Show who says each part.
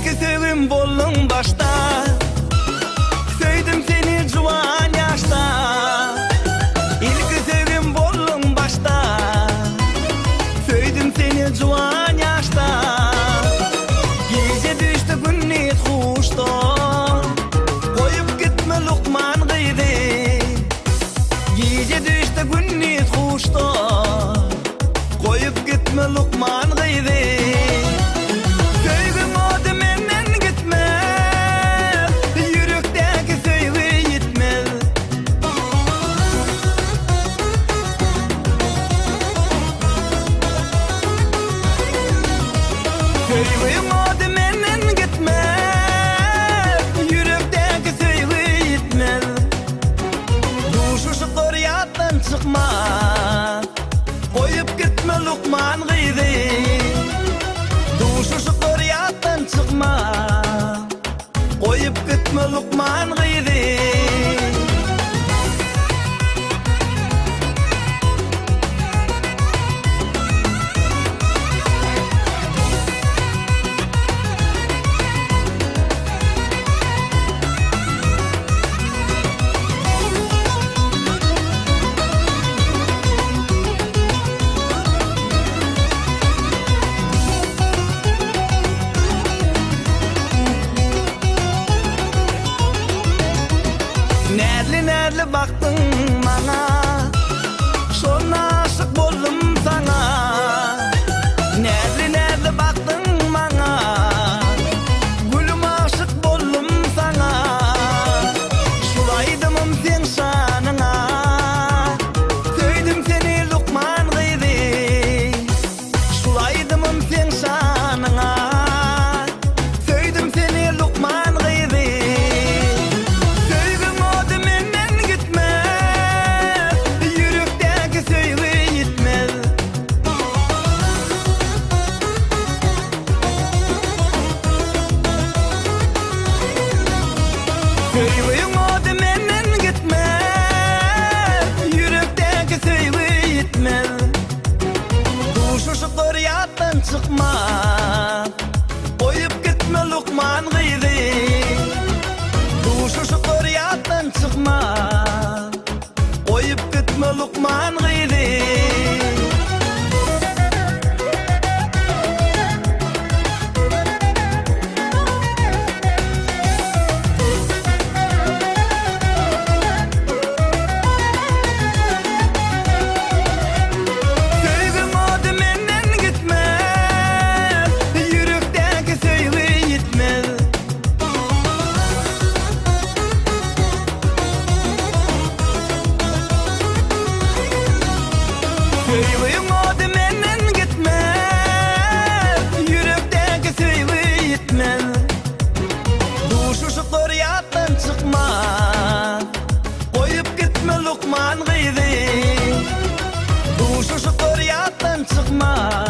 Speaker 1: İlk sevim bollun başta, söyledim seni juwan yaşta. İlk sevim bollun başta, söyledim seni juwan yaşta. Gece düştü günnet huşta, koyup gitme Lukman gıydı. Gece düştü günnet huşta, koyup gitme Lukman gıydı. Söyleyim adı menden gitme, yürekteki söyle gitmez. Duşu şu koryattan çıkma, koyup gitme Lukman gıydı. Duşu şu koryattan çıkma, koyup gitme Lukman gıydı. Nerli baktın bana, şona aşık boldum sana. Nerli baktın bana, gülüm aşık boldum sana. Şulaydım sen şanına, söyledim seni Lukman gıydı. Şulaydım sen şanına, söyledim seni Lukman gıydı. Söyleyim adı menden gitme, yürekteki söyle gitmez. Duşu şu koryattan çıkma, koyup gitme Lukman gıydı. Duşu şu koryattan çıkma, koyup gitme Lukman gıydı. Söyleyim adı menden gitme, yürekteki söyle gitmez. Duşu şu koryattan çıkma, koyup gitme Lukman gıydı. Duşu şu koryattan çıkma,